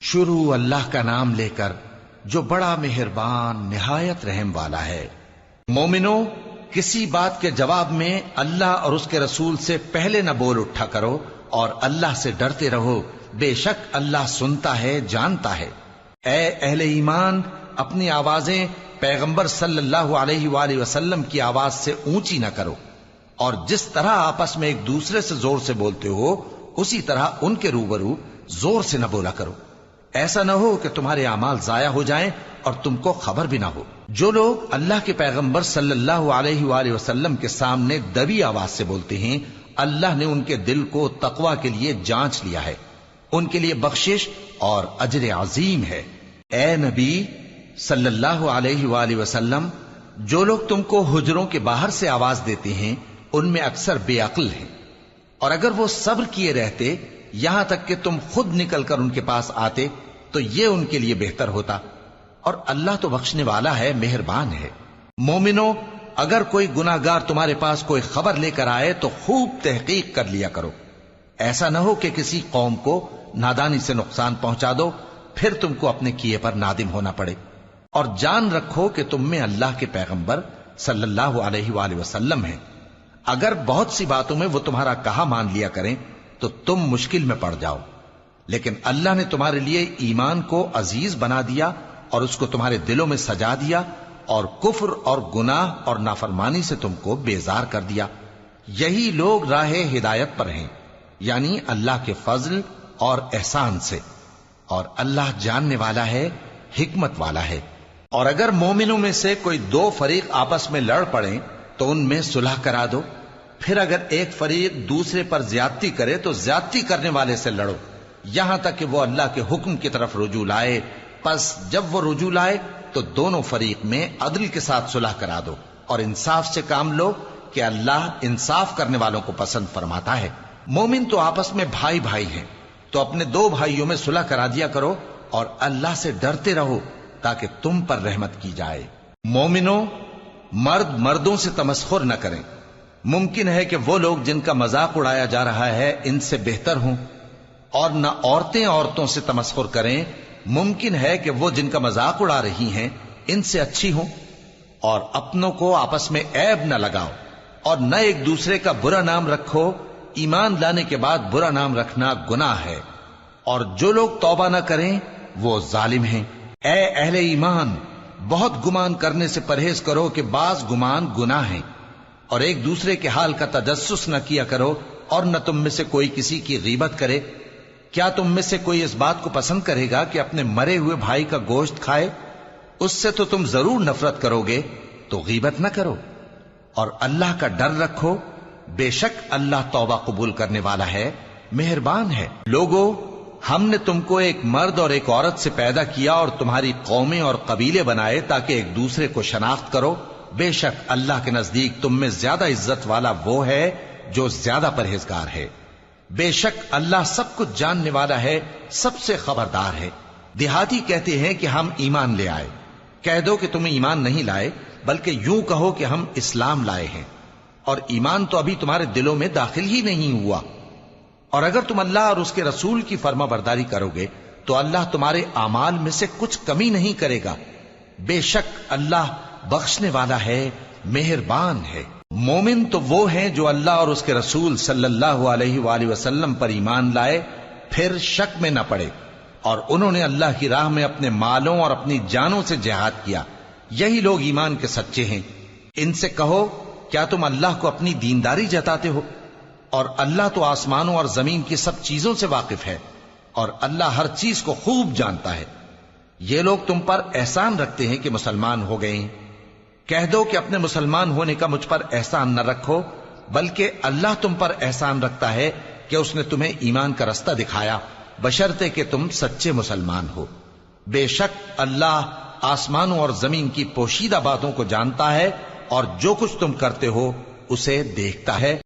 شروع اللہ کا نام لے کر جو بڑا مہربان نہایت رحم والا ہے۔ مومنو، کسی بات کے جواب میں اللہ اور اس کے رسول سے پہلے نہ بول اٹھا کرو اور اللہ سے ڈرتے رہو، بے شک اللہ سنتا ہے، جانتا ہے۔ اے اہل ایمان، اپنی آوازیں پیغمبر صلی اللہ علیہ وآلہ وسلم کی آواز سے اونچی نہ کرو، اور جس طرح آپس میں ایک دوسرے سے زور سے بولتے ہو اسی طرح ان کے روبرو زور سے نہ بولا کرو، ایسا نہ ہو کہ تمہارے اعمال ضائع ہو جائیں اور تم کو خبر بھی نہ ہو۔ جو لوگ اللہ کے پیغمبر صلی اللہ علیہ وآلہ وسلم کے سامنے دبی آواز سے بولتے ہیں، اللہ نے ان کے دل کو تقوی کے لیے جانچ لیا ہے، ان کے لیے بخشش اور اجر عظیم ہے۔ اے نبی صلی اللہ علیہ وآلہ وسلم، جو لوگ تم کو حجروں کے باہر سے آواز دیتے ہیں ان میں اکثر بے عقل ہیں، اور اگر وہ صبر کیے رہتے یہاں تک کہ تم خود نکل کر ان کے پاس آتے تو یہ ان کے لیے بہتر ہوتا، اور اللہ تو بخشنے والا ہے، مہربان ہے۔ مومنو، اگر کوئی گناہگار تمہارے پاس کوئی خبر لے کر آئے تو خوب تحقیق کر لیا کرو، ایسا نہ ہو کہ کسی قوم کو نادانی سے نقصان پہنچا دو پھر تم کو اپنے کیے پر نادم ہونا پڑے۔ اور جان رکھو کہ تم میں اللہ کے پیغمبر صلی اللہ علیہ وآلہ وسلم ہیں، اگر بہت سی باتوں میں وہ تمہارا کہا مان لیا کریں تو تم مشکل میں پڑ جاؤ، لیکن اللہ نے تمہارے لیے ایمان کو عزیز بنا دیا اور اس کو تمہارے دلوں میں سجا دیا، اور کفر اور گناہ اور نافرمانی سے تم کو بیزار کر دیا۔ یہی لوگ راہ ہدایت پر ہیں، یعنی اللہ کے فضل اور احسان سے، اور اللہ جاننے والا ہے، حکمت والا ہے۔ اور اگر مومنوں میں سے کوئی دو فریق آپس میں لڑ پڑیں تو ان میں صلح کرا دو، پھر اگر ایک فریق دوسرے پر زیادتی کرے تو زیادتی کرنے والے سے لڑو، یہاں تک کہ وہ اللہ کے حکم کی طرف رجوع لائے۔ پس جب وہ رجوع لائے تو دونوں فریق میں عدل کے ساتھ صلح کرا دو اور انصاف سے کام لو کہ اللہ انصاف کرنے والوں کو پسند فرماتا ہے۔ مومن تو آپس میں بھائی بھائی ہیں، تو اپنے دو بھائیوں میں صلح کرا دیا کرو اور اللہ سے ڈرتے رہو تاکہ تم پر رحمت کی جائے۔ مومنو، مرد مردوں سے تمسخر نہ کریں، ممکن ہے کہ وہ لوگ جن کا مذاق اڑایا جا رہا ہے ان سے بہتر ہوں، اور نہ عورتیں عورتوں سے تمسخر کریں، ممکن ہے کہ وہ جن کا مذاق اڑا رہی ہیں ان سے اچھی ہوں۔ اور اپنوں کو آپس میں عیب نہ لگاؤ اور نہ ایک دوسرے کا برا نام رکھو، ایمان لانے کے بعد برا نام رکھنا گناہ ہے، اور جو لوگ توبہ نہ کریں وہ ظالم ہیں۔ اے اہل ایمان، بہت گمان کرنے سے پرہیز کرو کہ بعض گمان گناہ ہیں، اور ایک دوسرے کے حال کا تجسس نہ کیا کرو، اور نہ تم میں سے کوئی کسی کی غیبت کرے۔ کیا تم میں سے کوئی اس بات کو پسند کرے گا کہ اپنے مرے ہوئے بھائی کا گوشت کھائے؟ اس سے تو تم ضرور نفرت کرو گے، تو غیبت نہ کرو، اور اللہ کا ڈر رکھو، بے شک اللہ توبہ قبول کرنے والا ہے، مہربان ہے۔ لوگو، ہم نے تم کو ایک مرد اور ایک عورت سے پیدا کیا اور تمہاری قومیں اور قبیلے بنائے تاکہ ایک دوسرے کو شناخت کرو، بے شک اللہ کے نزدیک تم میں زیادہ عزت والا وہ ہے جو زیادہ پرہیزگار ہے۔ بے شک اللہ سب کچھ جاننے والا ہے، سب سے خبردار ہے۔ دیہاتی کہتے ہیں کہ ہم ایمان لے آئے، کہہ دو کہ تم ایمان نہیں لائے، بلکہ یوں کہو کہ ہم اسلام لائے ہیں، اور ایمان تو ابھی تمہارے دلوں میں داخل ہی نہیں ہوا۔ اور اگر تم اللہ اور اس کے رسول کی فرما برداری کرو گے تو اللہ تمہارے اعمال میں سے کچھ کمی نہیں کرے گا، بے شک اللہ بخشنے والا ہے، مہربان ہے۔ مومن تو وہ ہیں جو اللہ اور اس کے رسول صلی اللہ علیہ وآلہ وسلم پر ایمان لائے پھر شک میں نہ پڑے، اور انہوں نے اللہ کی راہ میں اپنے مالوں اور اپنی جانوں سے جہاد کیا، یہی لوگ ایمان کے سچے ہیں۔ ان سے کہو، کیا تم اللہ کو اپنی دینداری جتاتے ہو؟ اور اللہ تو آسمانوں اور زمین کی سب چیزوں سے واقف ہے، اور اللہ ہر چیز کو خوب جانتا ہے۔ یہ لوگ تم پر احسان رکھتے ہیں کہ مسلمان ہو گئے ہیں، کہہ دو کہ اپنے مسلمان ہونے کا مجھ پر احسان نہ رکھو، بلکہ اللہ تم پر احسان رکھتا ہے کہ اس نے تمہیں ایمان کا رستہ دکھایا، بشرطے کہ تم سچے مسلمان ہو۔ بے شک اللہ آسمانوں اور زمین کی پوشیدہ باتوں کو جانتا ہے، اور جو کچھ تم کرتے ہو اسے دیکھتا ہے۔